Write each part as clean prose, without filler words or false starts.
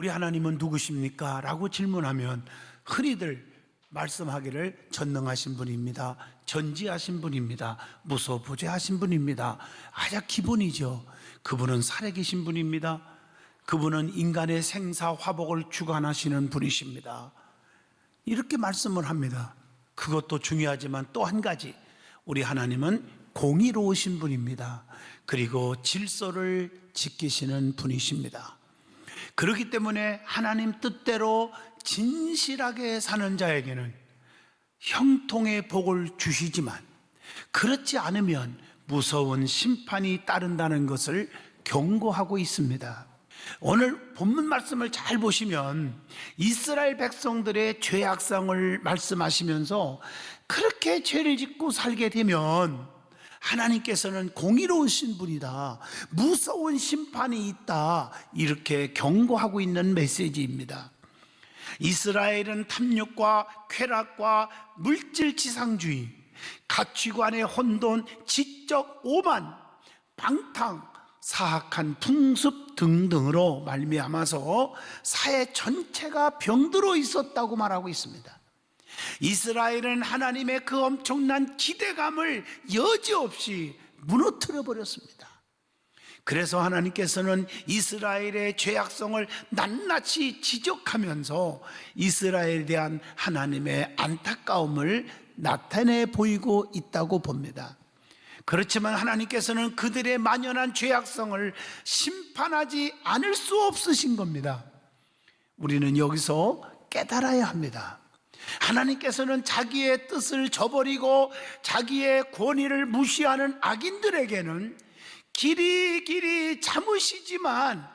우리 하나님은 누구십니까? 라고 질문하면 흔히들 말씀하기를 전능하신 분입니다, 전지하신 분입니다, 무소부재하신 분입니다. 아주 기본이죠. 그분은 살아계신 분입니다. 그분은 인간의 생사 화복을 주관하시는 분이십니다. 이렇게 말씀을 합니다. 그것도 중요하지만 또 한 가지, 우리 하나님은 공의로우신 분입니다. 그리고 질서를 지키시는 분이십니다. 그렇기 때문에 하나님 뜻대로 진실하게 사는 자에게는 형통의 복을 주시지만, 그렇지 않으면 무서운 심판이 따른다는 것을 경고하고 있습니다. 오늘 본문 말씀을 잘 보시면 이스라엘 백성들의 죄악성을 말씀하시면서 그렇게 죄를 짓고 살게 되면 하나님께서는 공의로우신 분이다, 무서운 심판이 있다, 이렇게 경고하고 있는 메시지입니다. 이스라엘은 탐욕과 쾌락과 물질지상주의, 가치관의 혼돈, 지적 오만, 방탕, 사악한 풍습 등등으로 말미암아서 사회 전체가 병들어 있었다고 말하고 있습니다. 이스라엘은 하나님의 그 엄청난 기대감을 여지없이 무너뜨려 버렸습니다. 그래서 하나님께서는 이스라엘의 죄악성을 낱낱이 지적하면서 이스라엘에 대한 하나님의 안타까움을 나타내 보이고 있다고 봅니다. 그렇지만 하나님께서는 그들의 만연한 죄악성을 심판하지 않을 수 없으신 겁니다. 우리는 여기서 깨달아야 합니다. 하나님께서는 자기의 뜻을 저버리고 자기의 권위를 무시하는 악인들에게는 길이 참으시지만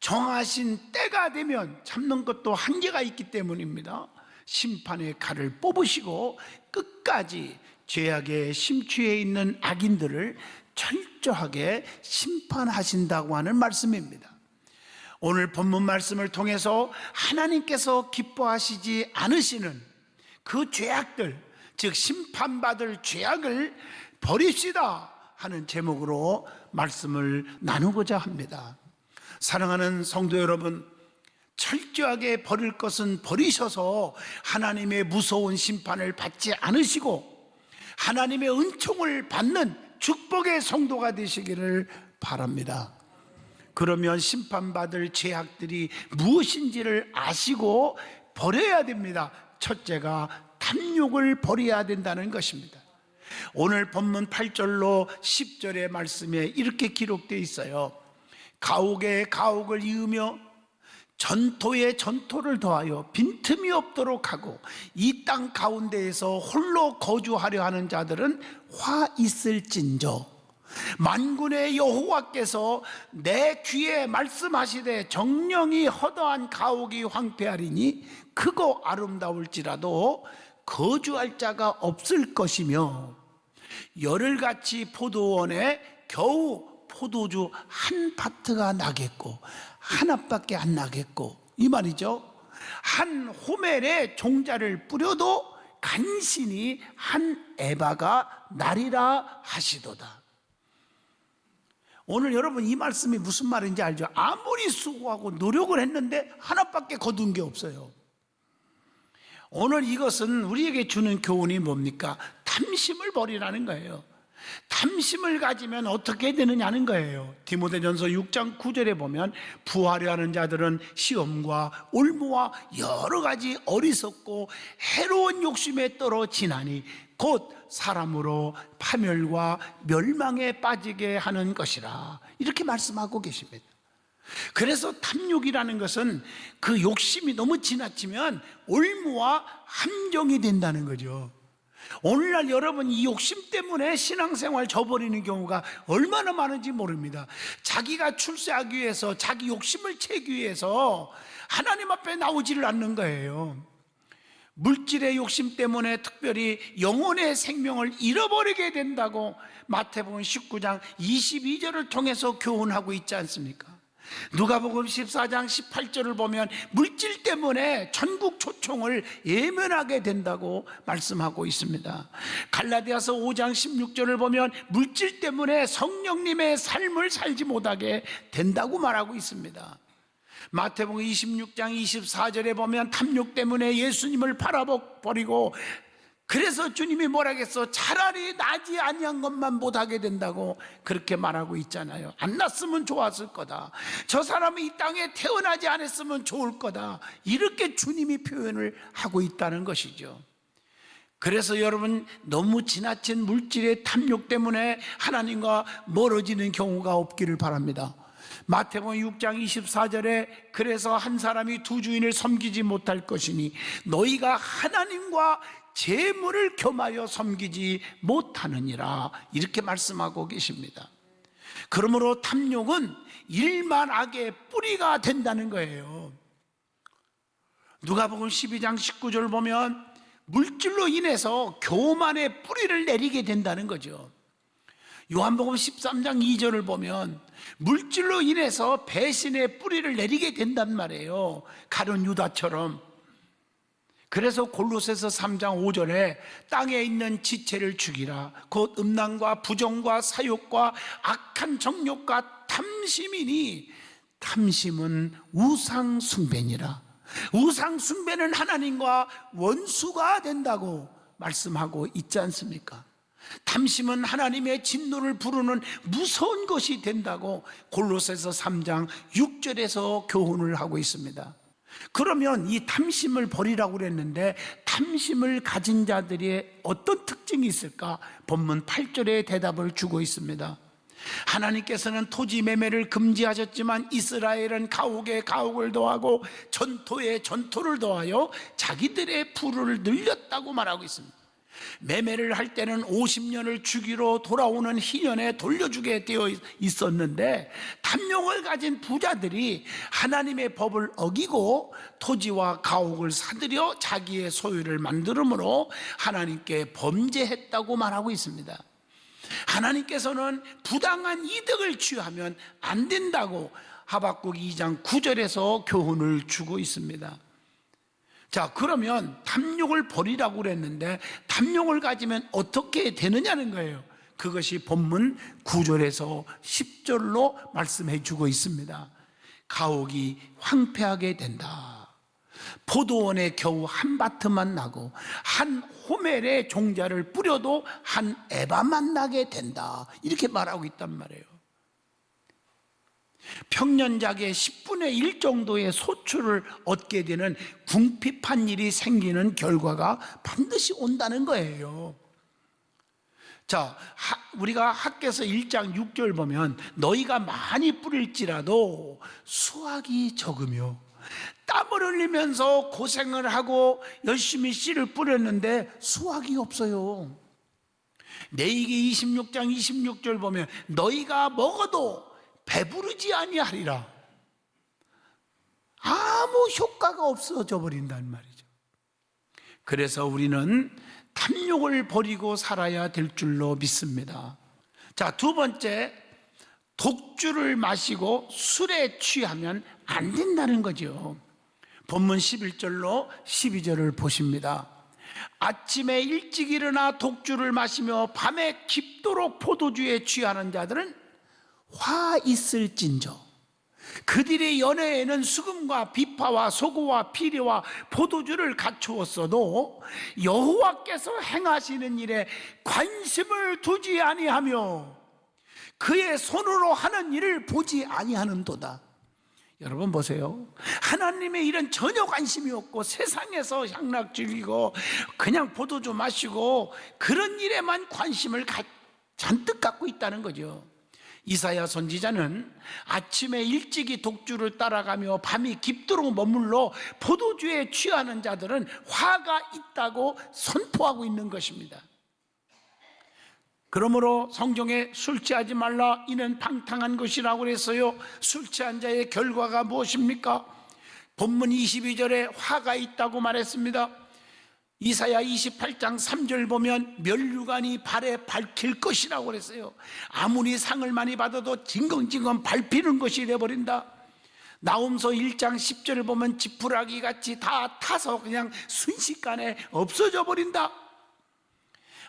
정하신 때가 되면 참는 것도 한계가 있기 때문입니다. 심판의 칼을 뽑으시고 끝까지 죄악에 심취해 있는 악인들을 철저하게 심판하신다고 하는 말씀입니다. 오늘 본문 말씀을 통해서 하나님께서 기뻐하시지 않으시는 그 죄악들, 즉 심판받을 죄악을 버립시다 하는 제목으로 말씀을 나누고자 합니다. 사랑하는 성도 여러분, 철저하게 버릴 것은 버리셔서 하나님의 무서운 심판을 받지 않으시고 하나님의 은총을 받는 축복의 성도가 되시기를 바랍니다. 그러면 심판받을 죄악들이 무엇인지를 아시고 버려야 됩니다. 첫째가 탐욕을 버려야 된다는 것입니다. 오늘 본문 8절로 10절의 말씀에 이렇게 기록되어 있어요. 가옥에 가옥을 이으며 전토에 전토를 더하여 빈틈이 없도록 하고 이 땅 가운데에서 홀로 거주하려 하는 자들은 화 있을진저, 만군의 여호와께서 내 귀에 말씀하시되 정령이 허다한 가옥이 황폐하리니 크고 아름다울지라도 거주할 자가 없을 것이며 열흘같이 포도원에 겨우 포도주 한 파트가 나겠고 하나밖에 안 나겠고, 이 말이죠. 한 호멜에 종자를 뿌려도 간신히 한 에바가 나리라 하시도다. 오늘 여러분 이 말씀이 무슨 말인지 알죠? 아무리 수고하고 노력을 했는데 하나밖에 거둔 게 없어요. 오늘 이것은 우리에게 주는 교훈이 뭡니까? 탐심을 버리라는 거예요. 탐심을 가지면 어떻게 되느냐는 거예요. 디모데전서 6장 9절에 보면 부하려 하는 자들은 시험과 올무와 여러 가지 어리석고 해로운 욕심에 떨어지나니 곧 사람으로 파멸과 멸망에 빠지게 하는 것이라, 이렇게 말씀하고 계십니다. 그래서 탐욕이라는 것은 그 욕심이 너무 지나치면 올무와 함정이 된다는 거죠. 오늘날 여러분 이 욕심 때문에 신앙생활 저버리는 경우가 얼마나 많은지 모릅니다. 자기가 출세하기 위해서, 자기 욕심을 채우기 위해서 하나님 앞에 나오지를 않는 거예요. 물질의 욕심 때문에 특별히 영혼의 생명을 잃어버리게 된다고 마태복음 19장 22절을 통해서 교훈하고 있지 않습니까? 누가복음 14장 18절을 보면 물질 때문에 천국 초청을 예면하게 된다고 말씀하고 있습니다. 갈라디아서 5장 16절을 보면 물질 때문에 성령님의 삶을 살지 못하게 된다고 말하고 있습니다. 마태복음 26장 24절에 보면 탐욕 때문에 예수님을 팔아버리고, 그래서 주님이 뭐라겠어? 차라리 나지 아니한 것만 못하게 된다고 그렇게 말하고 있잖아요. 안 났으면 좋았을 거다. 저 사람이 이 땅에 태어나지 않았으면 좋을 거다. 이렇게 주님이 표현을 하고 있다는 것이죠. 그래서 여러분, 너무 지나친 물질의 탐욕 때문에 하나님과 멀어지는 경우가 없기를 바랍니다. 마태복음 6장 24절에 그래서 한 사람이 두 주인을 섬기지 못할 것이니 너희가 하나님과 재물을 겸하여 섬기지 못하느니라, 이렇게 말씀하고 계십니다. 그러므로 탐욕은 일만 악의 뿌리가 된다는 거예요. 누가복음 12장 19절 보면 물질로 인해서 교만의 뿌리를 내리게 된다는 거죠. 요한복음 13장 2절을 보면 물질로 인해서 배신의 뿌리를 내리게 된단 말이에요. 가룟 유다처럼. 그래서 골로새서 3장 5절에 땅에 있는 지체를 죽이라. 곧 음란과 부정과 사욕과 악한 정욕과 탐심이니 탐심은 우상 숭배니라. 우상 숭배는 하나님과 원수가 된다고 말씀하고 있지 않습니까? 탐심은 하나님의 진노를 부르는 무서운 것이 된다고 골로새서 3장 6절에서 교훈을 하고 있습니다. 그러면 이 탐심을 버리라고 그랬는데 탐심을 가진 자들이 어떤 특징이 있을까? 본문 8절에 대답을 주고 있습니다. 하나님께서는 토지 매매를 금지하셨지만 이스라엘은 가옥에 가옥을 더하고 전토에 전토를 더하여 자기들의 부를 늘렸다고 말하고 있습니다. 매매를 할 때는 50년을 주기로 돌아오는 희년에 돌려주게 되어 있었는데, 탐욕을 가진 부자들이 하나님의 법을 어기고 토지와 가옥을 사들여 자기의 소유를 만들므로 하나님께 범죄했다고 말하고 있습니다. 하나님께서는 부당한 이득을 취하면 안 된다고 하박국 2장 9절에서 교훈을 주고 있습니다. 자, 그러면 탐욕을 버리라고 그랬는데 탐욕을 가지면 어떻게 되느냐는 거예요. 그것이 본문 9절에서 10절로 말씀해 주고 있습니다. 가옥이 황폐하게 된다. 포도원에 겨우 한 바트만 나고 한 호멜에 종자를 뿌려도 한 에바만 나게 된다. 이렇게 말하고 있단 말이에요. 평년작의 10분의 1 정도의 소출을 얻게 되는 궁핍한 일이 생기는 결과가 반드시 온다는 거예요. 자, 우리가 학개서 1장 6절 보면 너희가 많이 뿌릴지라도 수확이 적으며, 땀을 흘리면서 고생을 하고 열심히 씨를 뿌렸는데 수확이 없어요. 레위기 26장 26절 보면 너희가 먹어도 배부르지 아니하리라. 아무 효과가 없어져 버린단 말이죠. 그래서 우리는 탐욕을 버리고 살아야 될 줄로 믿습니다. 자, 두 번째, 독주를 마시고 술에 취하면 안 된다는 거죠. 본문 11절로 12절을 보십니다. 아침에 일찍 일어나 독주를 마시며 밤에 깊도록 포도주에 취하는 자들은 화 있을진저 그들의 연회에는 수금과 비파와 소고와 피리와 포도주를 갖추었어도 여호와께서 행하시는 일에 관심을 두지 아니하며 그의 손으로 하는 일을 보지 아니하는도다. 여러분 보세요. 하나님의 일은 전혀 관심이 없고 세상에서 향락 즐기고 그냥 포도주 마시고 그런 일에만 관심을 잔뜩 갖고 있다는 거죠. 이사야 선지자는 아침에 일찍이 독주를 따라가며 밤이 깊도록 머물러 포도주에 취하는 자들은 화가 있다고 선포하고 있는 것입니다. 그러므로 성경에 술 취하지 말라 이는 방탕한 것이라고 그랬어요. 술 취한 자의 결과가 무엇입니까? 본문 22절에 화가 있다고 말했습니다. 이사야 28장 3절 보면 면류관이 발에 밟힐 것이라고 그랬어요. 아무리 상을 많이 받아도 징검징검 밟히는 것이 되어버린다. 나홈서 1장 10절을 보면 지푸라기 같이 다 타서 그냥 순식간에 없어져 버린다.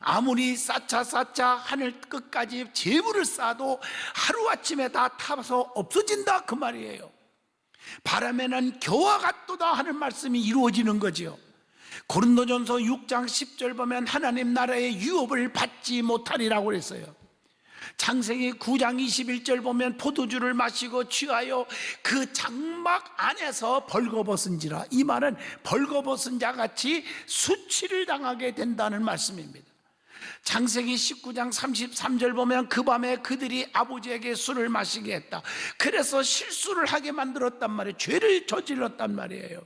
아무리 쌓자 하늘 끝까지 재물을 쌓아도 하루아침에 다 타서 없어진다, 그 말이에요. 바람에는 겨와 같도다 하는 말씀이 이루어지는 거죠. 고린도전서 6장 10절 보면 하나님 나라의 유업을 받지 못하리라고 그랬어요. 창세기 9장 21절 보면 포도주를 마시고 취하여 그 장막 안에서 벌거벗은지라, 이 말은 벌거벗은 자같이 수치를 당하게 된다는 말씀입니다. 창세기 19장 33절 보면 그 밤에 그들이 아버지에게 술을 마시게 했다. 그래서 실수를 하게 만들었단 말이에요. 죄를 저질렀단 말이에요.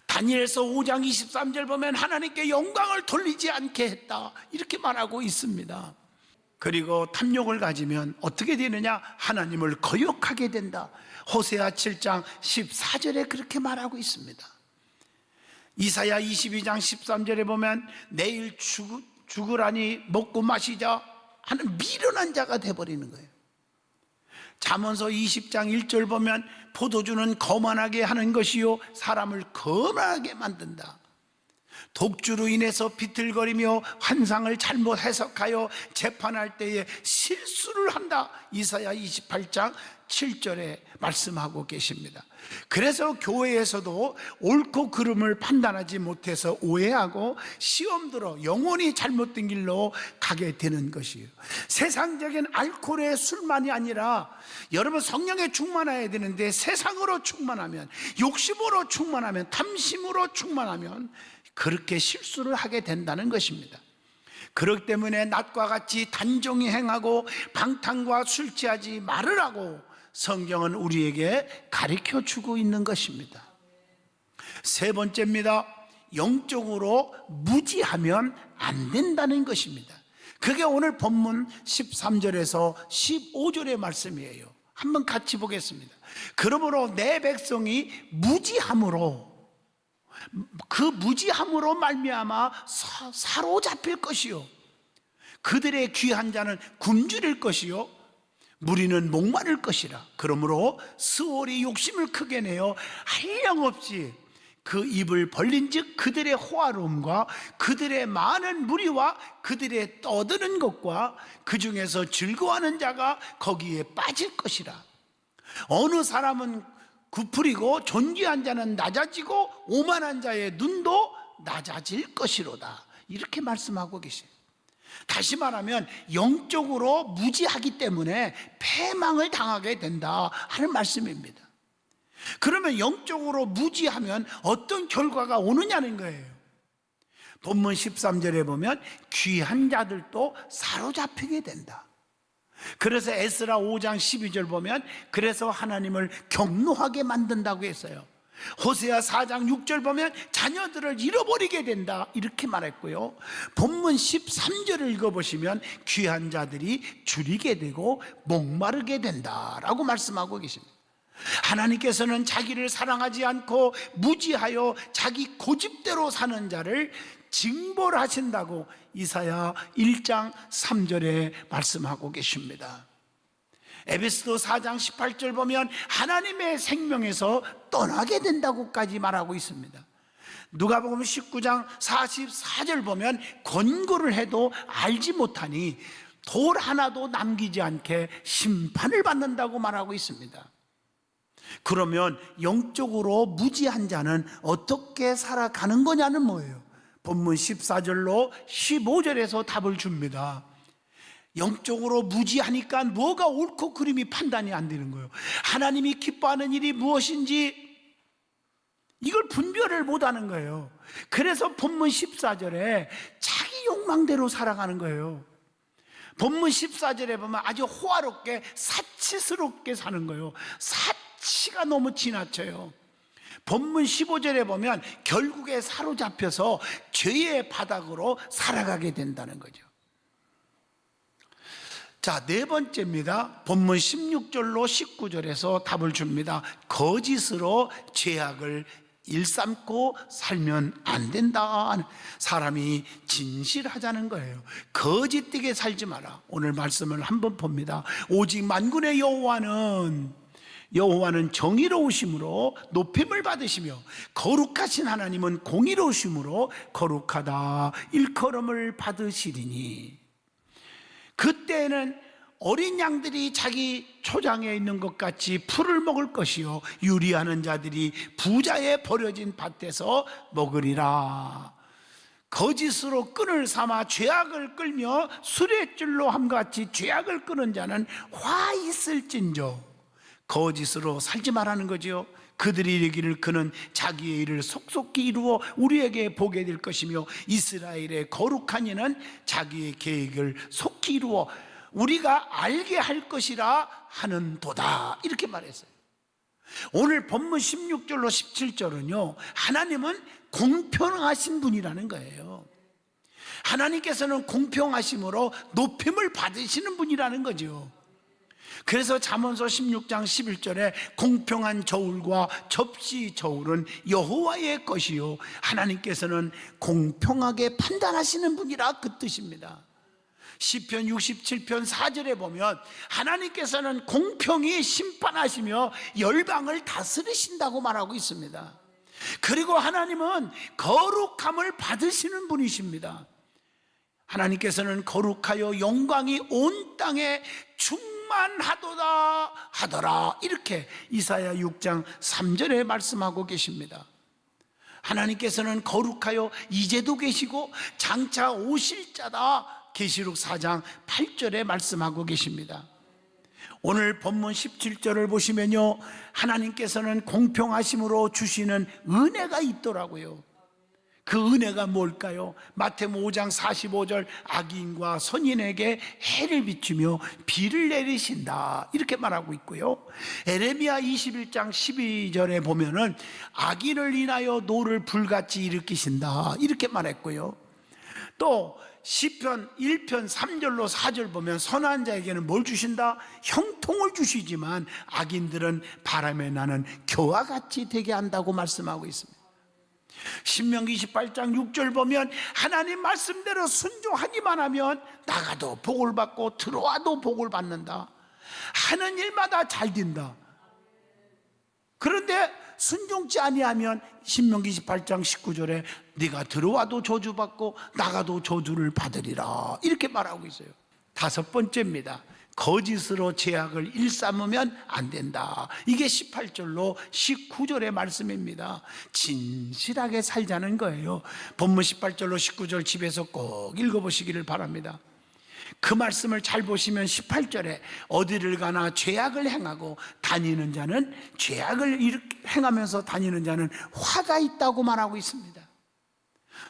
다니엘서 5장 23절 보면 하나님께 영광을 돌리지 않게 했다, 이렇게 말하고 있습니다. 그리고 탐욕을 가지면 어떻게 되느냐? 하나님을 거역하게 된다. 호세아 7장 14절에 그렇게 말하고 있습니다. 이사야 22장 13절에 보면 내일 죽으라니 먹고 마시자 하는 미련한 자가 돼버리는 거예요. 잠언서 20장 1절 보면 포도주는 거만하게 하는 것이요 사람을 거만하게 만든다. 독주로 인해서 비틀거리며 환상을 잘못 해석하여 재판할 때에 실수를 한다. 이사야 28장 7절에 말씀하고 계십니다. 그래서 교회에서도 옳고 그름을 판단하지 못해서 오해하고 시험 들어 영원히 잘못된 길로 가게 되는 것이에요. 세상적인 알코올의 술만이 아니라 여러분 성령에 충만해야 되는데, 세상으로 충만하면, 욕심으로 충만하면, 탐심으로 충만하면 그렇게 실수를 하게 된다는 것입니다. 그렇기 때문에 낮과 같이 단종히 행하고 방탕과 술 취하지 말으라고 성경은 우리에게 가르쳐 주고 있는 것입니다. 세 번째입니다. 영적으로 무지하면 안 된다는 것입니다. 그게 오늘 본문 13절에서 15절의 말씀이에요. 한번 같이 보겠습니다. 그러므로 내 백성이 무지함으로, 그 무지함으로 말미암아 사로잡힐 것이요 그들의 귀한 자는 굶주릴 것이요 무리는 목마를 것이라. 그러므로 스올이 욕심을 크게 내어 한량없이 그 입을 벌린즉 그들의 호화로움과 그들의 많은 무리와 그들의 떠드는 것과 그 중에서 즐거워하는 자가 거기에 빠질 것이라. 어느 사람은 구풀이고 존귀한 자는 낮아지고 오만한 자의 눈도 낮아질 것이로다, 이렇게 말씀하고 계세요. 다시 말하면 영적으로 무지하기 때문에 패망을 당하게 된다 하는 말씀입니다. 그러면 영적으로 무지하면 어떤 결과가 오느냐는 거예요. 본문 13절에 보면 귀한 자들도 사로잡히게 된다. 그래서 에스라 5장 12절 보면 그래서 하나님을 경노하게 만든다고 했어요. 호세아 4장 6절 보면 자녀들을 잃어버리게 된다, 이렇게 말했고요. 본문 13절을 읽어보시면 귀한 자들이 줄이게 되고 목마르게 된다라고 말씀하고 계십니다. 하나님께서는 자기를 사랑하지 않고 무지하여 자기 고집대로 사는 자를 징벌하신다고 이사야 1장 3절에 말씀하고 계십니다. 에베소서 4장 18절 보면 하나님의 생명에서 떠나게 된다고까지 말하고 있습니다. 누가복음 19장 44절 보면 권고를 해도 알지 못하니 돌 하나도 남기지 않게 심판을 받는다고 말하고 있습니다. 그러면 영적으로 무지한 자는 어떻게 살아가는 거냐는 뭐예요? 본문 14절로 15절에서 답을 줍니다. 영적으로 무지하니까 뭐가 옳고 그름이 판단이 안 되는 거예요. 하나님이 기뻐하는 일이 무엇인지 이걸 분별을 못하는 거예요. 그래서 본문 14절에 자기 욕망대로 살아가는 거예요. 본문 14절에 보면 아주 호화롭게 사치스럽게 사는 거예요. 사치가 너무 지나쳐요. 본문 15절에 보면 결국에 사로잡혀서 죄의 바닥으로 살아가게 된다는 거죠. 자, 네 번째입니다. 본문 16절로 19절에서 답을 줍니다. 거짓으로 죄악을 일삼고 살면 안 된다. 사람이 진실하자는 거예요. 거짓되게 살지 마라. 오늘 말씀을 한번 봅니다. 오직 만군의 여호와는 정의로우심으로 높임을 받으시며 거룩하신 하나님은 공의로우심으로 거룩하다 일컬음을 받으시리니 그때는 어린 양들이 자기 초장에 있는 것 같이 풀을 먹을 것이요 유리하는 자들이 부자의 버려진 밭에서 먹으리라. 거짓으로 끈을 삼아 죄악을 끌며 수레줄로 함과 같이 죄악을 끄는 자는 화 있을진저. 거짓으로 살지 말라는 거죠. 그들이 이르기를 그는 자기의 일을 속속히 이루어 우리에게 보게 될 것이며 이스라엘의 거룩한 이는 자기의 계획을 속히 이루어 우리가 알게 할 것이라 하는도다. 이렇게 말했어요. 오늘 본문 16절로 17절은요, 하나님은 공평하신 분이라는 거예요. 하나님께서는 공평하심으로 높임을 받으시는 분이라는 거죠. 그래서 잠언서 16장 11절에 공평한 저울과 접시 저울은 여호와의 것이요 하나님께서는 공평하게 판단하시는 분이라 그 뜻입니다. 시편 67편 4절에 보면 하나님께서는 공평히 심판하시며 열방을 다스리신다고 말하고 있습니다. 그리고 하나님은 거룩함을 받으시는 분이십니다. 하나님께서는 거룩하여 영광이 온 땅에 충만하도다 하더라, 이렇게 이사야 6장 3절에 말씀하고 계십니다. 하나님께서는 거룩하여 이제도 계시고 장차 오실 자다, 계시록 4장 8절에 말씀하고 계십니다. 오늘 본문 17절을 보시면요, 하나님께서는 공평하심으로 주시는 은혜가 있더라고요. 그 은혜가 뭘까요? 마태복음 5장 45절 악인과 선인에게 해를 비추며 비를 내리신다, 이렇게 말하고 있고요. 에레미야 21장 12절에 보면은 악인을 인하여 노를 불같이 일으키신다, 이렇게 말했고요. 또 시편 1편 3절로 4절 보면 선한 자에게는 뭘 주신다? 형통을 주시지만 악인들은 바람에 나는 겨와 같이 되게 한다고 말씀하고 있습니다. 신명기 28장 6절 보면 하나님 말씀대로 순종하기만 하면 나가도 복을 받고 들어와도 복을 받는다. 하는 일마다 잘 된다. 그런데 순종치 아니하면 신명기 28장 19절에 네가 들어와도 저주받고 나가도 저주를 받으리라, 이렇게 말하고 있어요. 다섯 번째입니다. 거짓으로 죄악을 일삼으면 안 된다. 이게 18절로 19절의 말씀입니다. 진실하게 살자는 거예요. 본문 18절로 19절 집에서 꼭 읽어보시기를 바랍니다. 그 말씀을 잘 보시면 18절에 어디를 가나 죄악을 행하고 다니는 자는, 죄악을 행하면서 다니는 자는 화가 있다고 말하고 있습니다.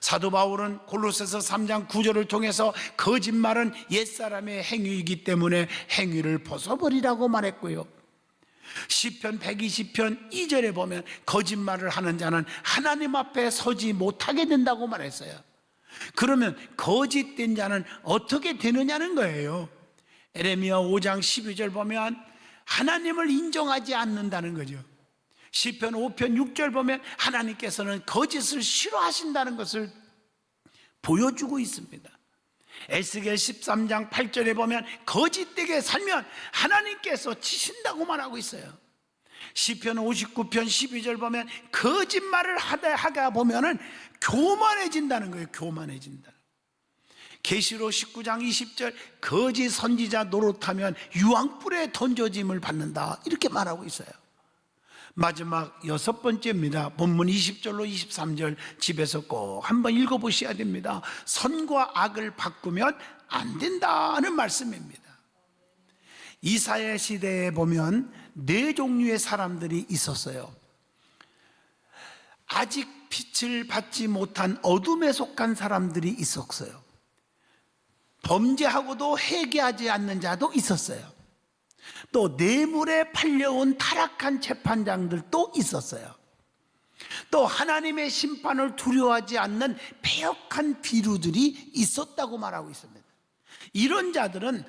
사도 바울은 골로새서 3장 9절을 통해서 거짓말은 옛사람의 행위이기 때문에 행위를 벗어버리라고 말했고요. 시편 120편 2절에 보면 거짓말을 하는 자는 하나님 앞에 서지 못하게 된다고 말했어요. 그러면 거짓된 자는 어떻게 되느냐는 거예요. 에레미야 5장 12절 보면 하나님을 인정하지 않는다는 거죠. 시편 5편 6절 보면 하나님께서는 거짓을 싫어하신다는 것을 보여주고 있습니다. 에스겔 13장 8절에 보면 거짓되게 살면 하나님께서 치신다고 말하고 있어요. 시편 59편 12절 보면 거짓말을 하다 보면은 교만해진다는 거예요. 교만해진다. 계시록 19장 20절 거짓 선지자 노릇하면 유황불에 던져짐을 받는다, 이렇게 말하고 있어요. 마지막 여섯 번째입니다. 본문 20절로 23절 집에서 꼭 한번 읽어보셔야 됩니다. 선과 악을 바꾸면 안 된다는 말씀입니다. 이사야 시대에 보면 네 종류의 사람들이 있었어요. 아직 빛을 받지 못한 어둠에 속한 사람들이 있었어요. 범죄하고도 회개하지 않는 자도 있었어요. 또 뇌물에 팔려온 타락한 재판장들도 있었어요. 또 하나님의 심판을 두려워하지 않는 패역한 비루들이 있었다고 말하고 있습니다. 이런 자들은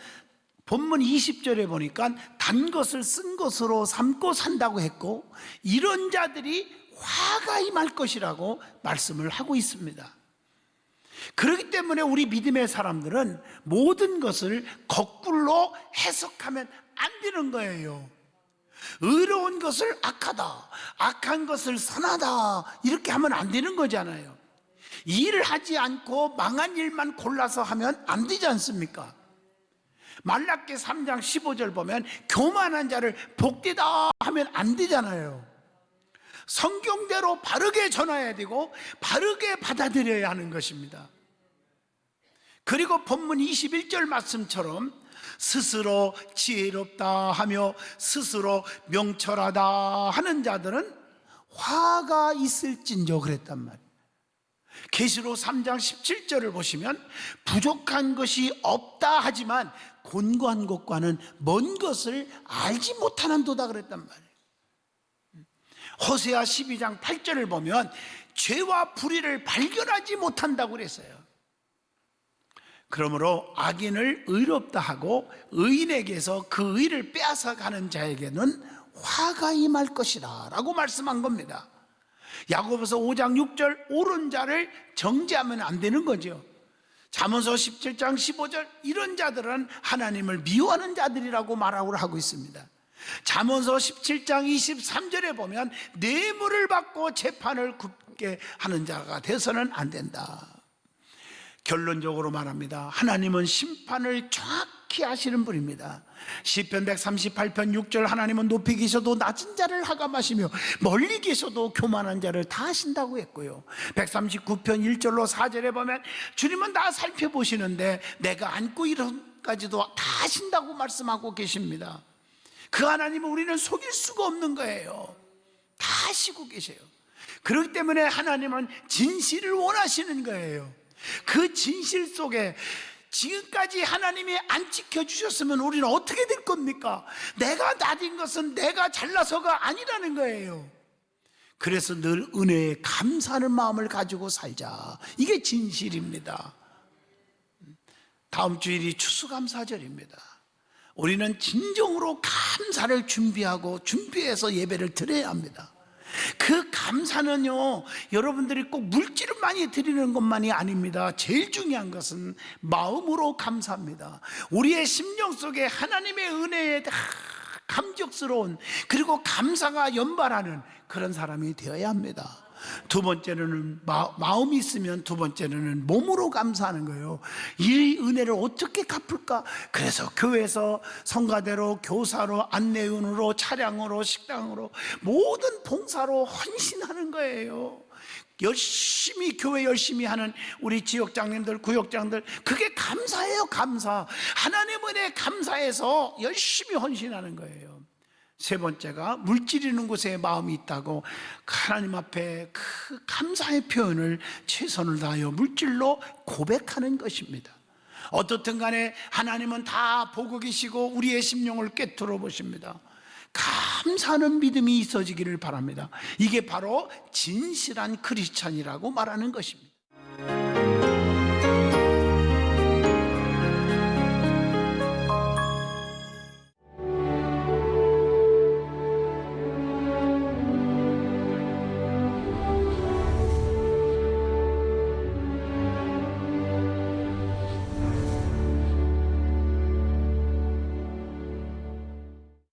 본문 20절에 보니까 단 것을 쓴 것으로 삼고 산다고 했고, 이런 자들이 화가 임할 것이라고 말씀을 하고 있습니다. 그렇기 때문에 우리 믿음의 사람들은 모든 것을 거꾸로 해석하면 안 되는 거예요. 의로운 것을 악하다, 악한 것을 선하다, 이렇게 하면 안 되는 거잖아요. 일을 하지 않고 망한 일만 골라서 하면 안 되지 않습니까? 말라기 3장 15절 보면 교만한 자를 복되다 하면 안 되잖아요. 성경대로 바르게 전해야 되고 바르게 받아들여야 하는 것입니다. 그리고 본문 21절 말씀처럼 스스로 지혜롭다 하며 스스로 명철하다 하는 자들은 화가 있을진저 그랬단 말이에요. 계시록 3장 17절을 보시면 부족한 것이 없다 하지만 곤고한 것과는 먼 것을 알지 못하는도다 그랬단 말이에요. 호세아 12장 8절을 보면 죄와 불의를 발견하지 못한다고 그랬어요. 그러므로 악인을 의롭다 하고 의인에게서 그 의를 빼앗아 가는 자에게는 화가 임할 것이다 라고 말씀한 겁니다. 야고보서 5장 6절 옳은 자를 정죄하면 안 되는 거죠. 잠언서 17장 15절 이런 자들은 하나님을 미워하는 자들이라고 말하고 하고 있습니다. 잠언서 17장 23절에 보면 뇌물을 받고 재판을 굽게 하는 자가 돼서는 안 된다. 결론적으로 말합니다. 하나님은 심판을 정확히 하시는 분입니다. 시편 138편 6절 하나님은 높이 계셔도 낮은 자를 하감하시며 멀리 계셔도 교만한 자를 다 하신다고 했고요. 139편 1절로 4절에 보면 주님은 나 살펴보시는데 내가 안고 일어까지도 다 하신다고 말씀하고 계십니다. 그 하나님은 우리는 속일 수가 없는 거예요. 다 하시고 계세요. 그렇기 때문에 하나님은 진실을 원하시는 거예요. 그 진실 속에 지금까지 하나님이 안 지켜주셨으면 우리는 어떻게 될 겁니까? 내가 나딘 것은 내가 잘나서가 아니라는 거예요. 그래서 늘 은혜에 감사하는 마음을 가지고 살자. 이게 진실입니다. 다음 주일이 추수감사절입니다. 우리는 진정으로 감사를 준비해서 예배를 드려야 합니다. 그 감사는요, 여러분들이 꼭 물질을 많이 드리는 것만이 아닙니다. 제일 중요한 것은 마음으로 감사합니다. 우리의 심령 속에 하나님의 은혜에 감격스러운 그리고 감사가 연발하는 그런 사람이 되어야 합니다. 두 번째는 마음이 있으면 두 번째는 몸으로 감사하는 거예요. 이 은혜를 어떻게 갚을까? 그래서 교회에서 성가대로 교사로 안내원으로 차량으로 식당으로 모든 봉사로 헌신하는 거예요. 열심히 교회 열심히 하는 우리 지역장님들 구역장들 그게 감사예요. 감사. 하나님 은혜에 감사해서 열심히 헌신하는 거예요. 세 번째가 물질 있는 곳에 마음이 있다고 하나님 앞에 그 감사의 표현을 최선을 다하여 물질로 고백하는 것입니다. 어떻든 간에 하나님은 다 보고 계시고 우리의 심령을 꿰뚫어 보십니다. 감사하는 믿음이 있어지기를 바랍니다. 이게 바로 진실한 크리스찬이라고 말하는 것입니다.